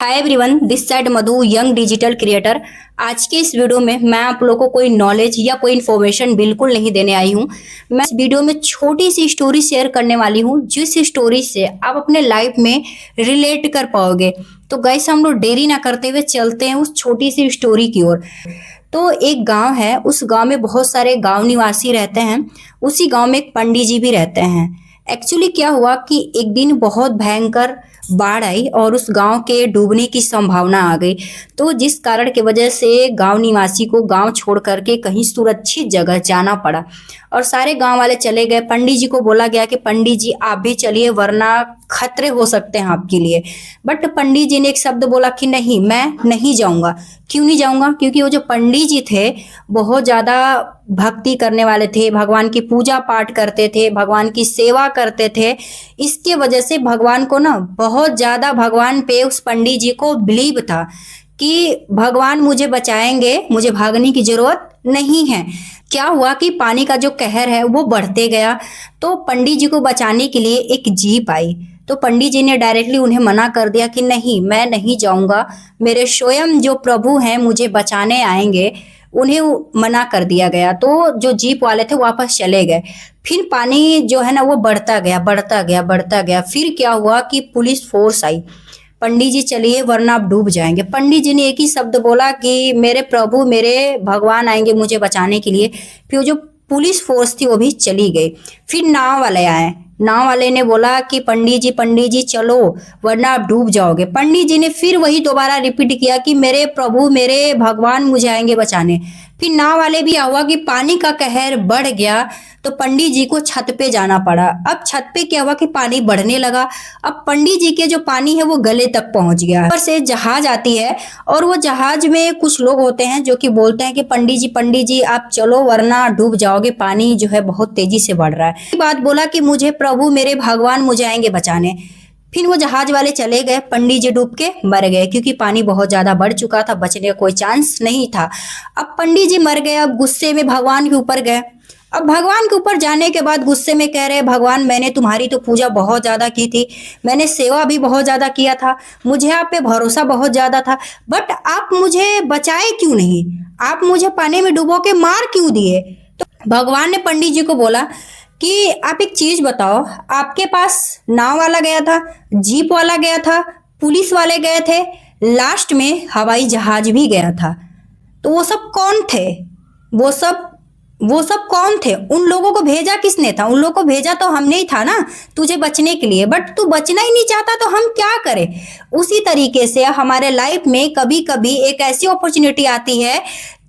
Hi everyone, this side Madhu, young digital creator. आज के इस वीडियो में मैं आप लोगों को कोई नॉलेज या कोई इन्फॉर्मेशन बिल्कुल नहीं देने आई हूँ। मैं इस वीडियो में छोटी सी स्टोरी शेयर करने वाली हूँ, जिस स्टोरी से आप अपने लाइफ में रिलेट कर पाओगे। तो गाइस, हम लोग देरी ना करते हुए चलते हैं उस छोटी सी स्टोरी की ओर। तो एक गांव है, उस गांव में बहुत सारे गांव निवासी रहते हैं। उसी गांव में एक पंडित जी भी रहते हैं। एक्चुअली क्या हुआ कि एक दिन बहुत भयंकर बाढ़ आई और उस गांव के डूबने की संभावना आ गई। तो जिस कारण की वजह से गांव निवासी को गांव छोड़ करके कहीं सुरक्षित जगह जाना पड़ा और सारे गांव वाले चले गए। पंडित जी को बोला गया कि पंडित जी आप भी चलिए, वरना खतरे हो सकते हैं आपके लिए। बट पंडित जी ने एक शब्द बोला कि नहीं, मैं नहीं जाऊंगा। क्यों नहीं जाऊंगा? क्योंकि वो जो पंडित जी थे बहुत ज्यादा भक्ति करने वाले थे, भगवान की पूजा पाठ करते थे, भगवान की सेवा करते थे। इसके वजह से भगवान को ना बहुत ज्यादा भगवान पे उस पंडित जी को बिलीव था कि भगवान मुझे बचाएंगे, मुझे भागने की जरूरत नहीं है। क्या हुआ कि पानी का जो कहर है वो बढ़ते गया। तो पंडित जी को बचाने के लिए एक जीप आई। तो पंडित जी ने डायरेक्टली उन्हें मना कर दिया कि नहीं, मैं नहीं जाऊंगा, मेरे स्वयं जो प्रभु हैं मुझे बचाने आएंगे। उन्हें मना कर दिया गया। तो जो जीप वाले थे वापस चले गए। फिर पानी जो है ना वो बढ़ता गया, बढ़ता गया, बढ़ता गया। फिर क्या हुआ कि पुलिस फोर्स आई। पंडित जी चलिए, वरना आप डूब जाएंगे। पंडित जी ने एक ही शब्द बोला कि मेरे प्रभु, मेरे भगवान आएंगे मुझे बचाने के लिए। फिर जो पुलिस फोर्स थी वो भी चली गई। फिर नाव वाले आए। नाव वाले ने बोला कि पंडित जी चलो, वरना आप डूब जाओगे। पंडित जी ने फिर वही दोबारा रिपीट किया कि मेरे प्रभु, मेरे भगवान मुझे आएंगे बचाने। फिर नाव वाले भी हुआ कि पानी का कहर बढ़ गया। तो पंडित जी को छत पे जाना पड़ा। अब छत पे क्या हुआ कि पानी बढ़ने लगा। अब पंडित जी के जो पानी है वो गले तक पहुंच गया। ऊपर से जहाज आती है और वो जहाज में कुछ लोग होते हैं जो कि बोलते हैं कि पंडित जी आप चलो, वरना डूब जाओगे, पानी जो है बहुत तेजी से बढ़ रहा है। बात बोला कि मुझे प्रभु, मेरे भगवान मुझे आएंगे बचाने। फिर वो जहाज वाले चले गए। पंडित जी डूब के मर गए क्योंकि पानी बहुत ज्यादा बढ़ चुका था, बचने का कोई चांस नहीं था। अब पंडित जी मर गए। अब गुस्से में भगवान के ऊपर गए। अब भगवान के ऊपर जाने के बाद गुस्से में कह रहे, भगवान मैंने तुम्हारी तो पूजा बहुत ज्यादा की थी, मैंने सेवा भी बहुत ज्यादा किया था, मुझे आप पे भरोसा बहुत ज्यादा था, बट आप मुझे बचाए क्यों नहीं? आप मुझे पानी में डुबो के मार क्यों दिए? तो भगवान ने पंडित जी को बोला कि आप एक चीज बताओ, आपके पास नाव वाला गया था, जीप वाला गया था, पुलिस वाले गए थे, लास्ट में हवाई जहाज भी गया था। तो वो सब कौन थे? वो सब कौन थे? उन लोगों को भेजा किसने था? उन लोगों को भेजा तो हमने ही था ना, तुझे बचने के लिए। बट तू बचना ही नहीं चाहता तो हम क्या करें? उसी तरीके से हमारे लाइफ में कभी कभी एक ऐसी अपॉर्चुनिटी आती है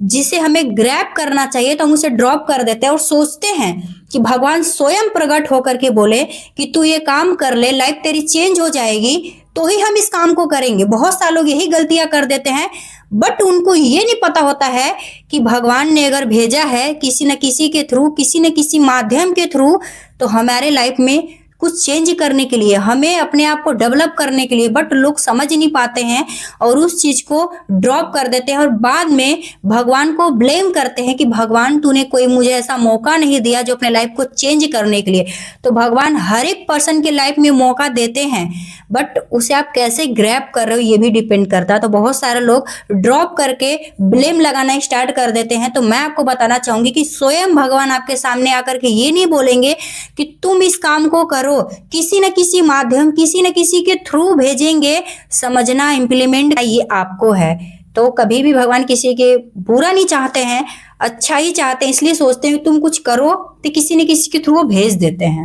जिसे हमें ग्रैब करना चाहिए, तो हम उसे ड्रॉप कर देते हैं और सोचते हैं कि भगवान स्वयं प्रकट होकर के बोले कि तू ये काम कर ले, लाइफ तेरी चेंज हो जाएगी, तो ही हम इस काम को करेंगे। बहुत सारे लोग यही गलतियां कर देते हैं, बट उनको ये नहीं पता होता है कि भगवान ने अगर भेजा है किसी न किसी के थ्रू, किसी न किसी माध्यम के थ्रू, तो हमारे लाइफ में कुछ चेंज करने के लिए, हमें अपने आप को डेवलप करने के लिए। बट लोग समझ नहीं पाते हैं और उस चीज को ड्रॉप कर देते हैं और बाद में भगवान को ब्लेम करते हैं कि भगवान तूने कोई मुझे ऐसा मौका नहीं दिया जो अपने लाइफ को चेंज करने के लिए। तो भगवान हर एक पर्सन के लाइफ में मौका देते हैं, बट उसे आप कैसे ग्रैब कर रहे हो ये भी डिपेंड करता है। तो बहुत सारे लोग ड्रॉप करके ब्लेम लगाना स्टार्ट कर देते हैं। तो मैं आपको बताना चाहूंगी कि स्वयं भगवान आपके सामने आकर के ये नहीं बोलेंगे कि तुम इस काम को करो, किसी न किसी माध्यम, किसी न किसी के थ्रू भेजेंगे। समझना, इम्प्लीमेंट ये आपको है। तो कभी भी भगवान किसी के बुरा नहीं चाहते हैं, अच्छा ही चाहते हैं। इसलिए सोचते हैं तुम कुछ करो तो किसी न किसी के थ्रू वो भेज देते हैं।